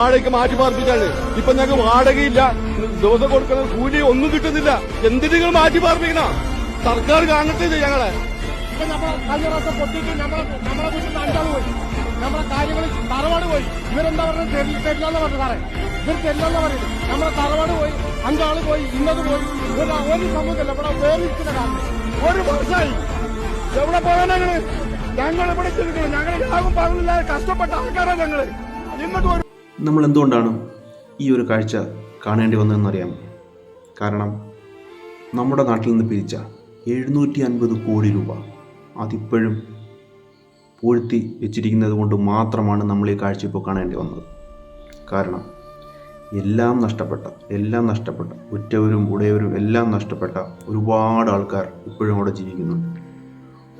വാടകയ്ക്ക് മാറ്റി പാർപ്പിച്ചാണ്. ഇപ്പൊ ഞങ്ങൾക്ക് വാടകയില്ല, ദിവസം കൊടുക്കുന്ന കൂലി ഒന്നും കിട്ടുന്നില്ല. എന്തിന് നിങ്ങൾ മാറ്റി പാർപ്പിക്കണ? സർക്കാർ കാണട്ടെ ഞങ്ങളെ. കഴിഞ്ഞ പ്രാവശ്യം പൊട്ടിട്ട് നമ്മളെ വീട്ടിൽ 5 ആള് പോയി, നമ്മളെ കാര്യങ്ങൾ തറവാട് പോയി. ഇവരെന്താ പറഞ്ഞത്? തരില്ലെന്ന് പറഞ്ഞു സാറേ, ഇവർ തരില്ലെന്ന് പറയുന്നത്. നമ്മളെ തറവാട് പോയി, 5 ആള് പോയി, ഇന്നത് പോയി. ഒരു സമൂഹത്തില്ല ഇവിടെ വേറിരിക്കുന്ന കാരണം. ഒരു വർഷമായി എവിടെ പോയാൽ ഞങ്ങൾ ഇവിടെ ചെറുക്കണം. ഞങ്ങൾ യാഗം പറഞ്ഞില്ലാതെ കഷ്ടപ്പെട്ട ആൾക്കാരാണ് ഞങ്ങള്. ഇങ്ങോട്ട് നമ്മൾ എന്തുകൊണ്ടാണ് ഈ ഒരു കാഴ്ച കാണേണ്ടി വന്നതെന്നറിയാം. കാരണം നമ്മുടെ നാട്ടിൽ നിന്ന് പിരിച്ച 750 കോടി രൂപ അതിപ്പോഴും പൂഴ്ത്തി വെച്ചിരിക്കുന്നത് കൊണ്ട് മാത്രമാണ് നമ്മൾ ഈ കാഴ്ച ഇപ്പോൾ കാണേണ്ടി വന്നത്. കാരണം എല്ലാം നഷ്ടപ്പെട്ട ഉറ്റവരും ഉടയവരും എല്ലാം നഷ്ടപ്പെട്ട ഒരുപാട് ആൾക്കാർ ഇപ്പോഴും അവിടെ ജീവിക്കുന്നുണ്ട്.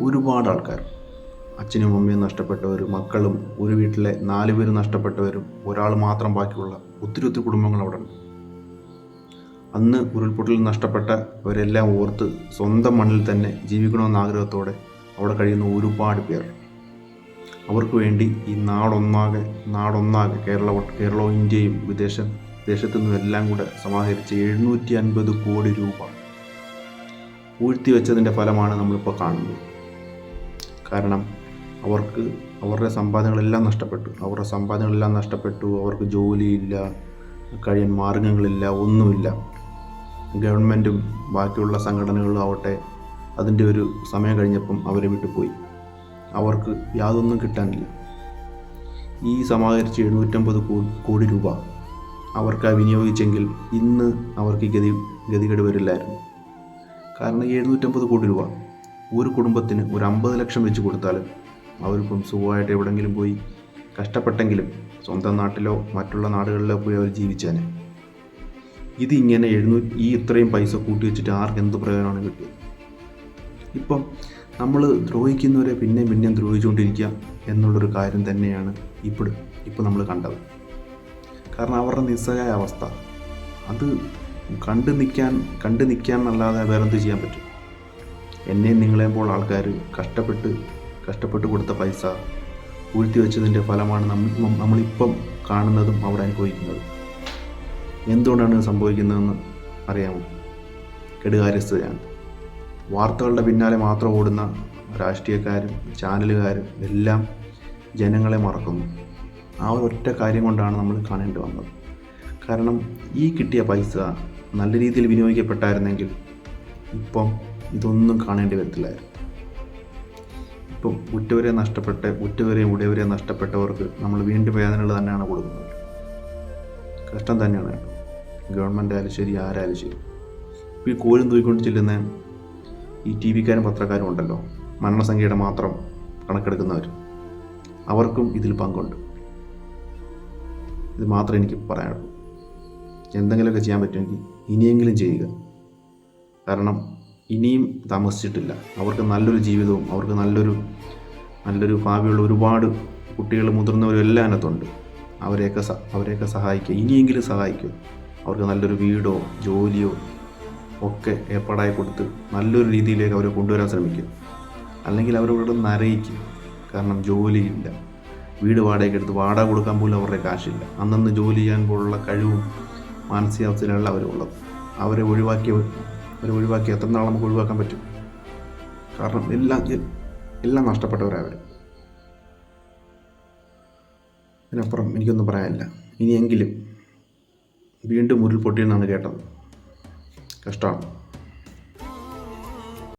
ഒരുപാട് ആൾക്കാർ, അച്ഛനും അമ്മയും നഷ്ടപ്പെട്ടവരും, മക്കളും, ഒരു വീട്ടിലെ 4 പേര് നഷ്ടപ്പെട്ടവരും, ഒരാൾ മാത്രം ബാക്കിയുള്ള ഒത്തിരി കുടുംബങ്ങൾ അവിടെ ഉണ്ട്. അന്ന് ഉരുൾപൊട്ടലിൽ നഷ്ടപ്പെട്ടവരെല്ലാം ഓർത്ത് സ്വന്തം മണ്ണിൽ തന്നെ ജീവിക്കണമെന്ന ആഗ്രഹത്തോടെ അവിടെ കഴിയുന്ന ഒരുപാട് പേർ. അവർക്ക് വേണ്ടി ഈ നാടൊന്നാകെ കേരളവും ഇന്ത്യയും വിദേശത്തു നിന്നും എല്ലാം കൂടെ സമാഹരിച്ച് 750 കോടി രൂപ പൂഴ്ത്തി വെച്ചതിൻ്റെ ഫലമാണ് നമ്മളിപ്പോൾ കാണുന്നത്. കാരണം അവർക്ക് അവരുടെ സമ്പാദ്യങ്ങളെല്ലാം നഷ്ടപ്പെട്ടു. അവർക്ക് ജോലിയില്ല, കഴിയാൻ മാർഗങ്ങളില്ല, ഒന്നുമില്ല. ഗവൺമെൻറ്റും ബാക്കിയുള്ള സംഘടനകളും ആവട്ടെ അതിൻ്റെ ഒരു സമയം കഴിഞ്ഞപ്പം അവരെ വിട്ടുപോയി. അവർക്ക് യാതൊന്നും കിട്ടാനില്ല. ഈ സമാഹരിച്ച 750 കോടി രൂപ അവർക്ക് വിനിയോഗിച്ചെങ്കിൽ ഇന്ന് അവർക്ക് ഗതികേട് വരില്ലായിരുന്നു. കാരണം 750 കോടി രൂപ ഒരു കുടുംബത്തിന് ഒരു 50 ലക്ഷം വെച്ച് കൊടുത്താൽ അവർക്കും സുഖമായിട്ട് എവിടെയെങ്കിലും പോയി കഷ്ടപ്പെട്ടെങ്കിലും സ്വന്തം നാട്ടിലോ മറ്റുള്ള നാടുകളിലോ പോയി അവർ ജീവിച്ചാനെ. ഇതിങ്ങനെ ഇത്രയും പൈസ കൂട്ടി വെച്ചിട്ട് ആർക്ക് എന്ത് പ്രയോജനമാണ് കിട്ടിയത്? ഇപ്പം നമ്മൾ ദ്രോഹിക്കുന്നവരെ പിന്നെയും ദ്രോഹിച്ചുകൊണ്ടിരിക്കുക എന്നുള്ളൊരു കാര്യം തന്നെയാണ് ഇപ്പോൾ നമ്മൾ കണ്ടത്. കാരണം അവരുടെ നിസ്സഹായ അവസ്ഥ അത് കണ്ടു നിൽക്കാൻ എന്നല്ലാതെ വേറെന്ത് ചെയ്യാൻ പറ്റും? എന്നെയും നിങ്ങളെയും പോലെ ആൾക്കാർ കഷ്ടപ്പെട്ട് കൊടുത്ത പൈസ പൂഴ്ത്തി വെച്ചതിൻ്റെ ഫലമാണ് നമ്മളിപ്പം കാണുന്നതും അവിടെ അനുഭവിക്കുന്നതും. എന്തുകൊണ്ടാണ് ഇത് സംഭവിക്കുന്നതെന്ന് അറിയാമോ? കെടുകാര്യസ്ഥതയാണ്. വാർത്തകളുടെ പിന്നാലെ മാത്രം ഓടുന്ന രാഷ്ട്രീയക്കാരും ചാനലുകാരും എല്ലാം ജനങ്ങളെ മറക്കുന്നു. ആ ഒറ്റ കാര്യം കൊണ്ടാണ് നമ്മൾ കാണേണ്ടി വന്നത്. കാരണം ഈ കിട്ടിയ പൈസ നല്ല രീതിയിൽ വിനിയോഗിക്കപ്പെട്ടായിരുന്നെങ്കിൽ ഇപ്പം ഇതൊന്നും കാണേണ്ടി വരത്തില്ലായിരുന്നു. ഇപ്പം ഉറ്റവരെയും ഉടയവരെയും നഷ്ടപ്പെട്ടവർക്ക് നമ്മൾ വീണ്ടും വേദനകൾ തന്നെയാണ് കൊടുക്കുന്നത്. കഷ്ടം തന്നെയാണ്. ഗവൺമെൻറ് ആയാലും ശരി, ആരായാലും ശരി. ഇപ്പോൾ ഈ കോലും തൂക്കിക്കൊണ്ട് ചെല്ലുന്ന ഈ TV-ക്കാരും പത്രക്കാരും ഉണ്ടല്ലോ, മരണസംഖ്യയുടെ മാത്രം കണക്കെടുക്കുന്നവർ, അവർക്കും ഇതിൽ പങ്കുണ്ട്. ഇത് മാത്രമേ എനിക്ക് പറയാനുള്ളൂ. എന്തെങ്കിലുമൊക്കെ ചെയ്യാൻ പറ്റുമെങ്കിൽ ഇനിയെങ്കിലും ചെയ്യുക. കാരണം ഇനിയും താമസിച്ചിട്ടില്ല. അവർക്ക് നല്ലൊരു ജീവിതവും അവർക്ക് നല്ലൊരു ഭാവിയുള്ള ഒരുപാട് കുട്ടികൾ, മുതിർന്നവരും എല്ലാം അതിനകത്തുണ്ട്. അവരെയൊക്കെ സഹായിക്കുക. ഇനിയെങ്കിലും സഹായിക്കുക. അവർക്ക് നല്ലൊരു വീടോ ജോലിയോ ഒക്കെ ഏർപ്പാടായി കൊടുത്ത് നല്ലൊരു രീതിയിലേക്ക് അവരെ കൊണ്ടുവരാൻ ശ്രമിക്കുക. അല്ലെങ്കിൽ അവരോട് നരയിക്കുക. കാരണം ജോലിയില്ല, വീട് വാടകയ്ക്ക് എടുത്ത് വാടക കൊടുക്കാൻ പോലും അവരുടെ കാശില്ല. അന്നന്ന് ജോലി ചെയ്യാൻ പോലുള്ള കഴിവും മാനസികാവസ്ഥയിലല്ല അവരുള്ളത്. അവരെ ഒഴിവാക്കി എത്ര നാൾ നമുക്ക് ഒഴിവാക്കാൻ പറ്റും? കാരണം എല്ലാം നഷ്ടപ്പെട്ടവരവർ. ഇതിനപ്പുറം എനിക്കൊന്നും പറയാനില്ല. ഇനിയെങ്കിലും വീണ്ടും ഉരുൾപൊട്ടിയെന്നാണ് കേട്ടത്. കഷ്ടമാണ്.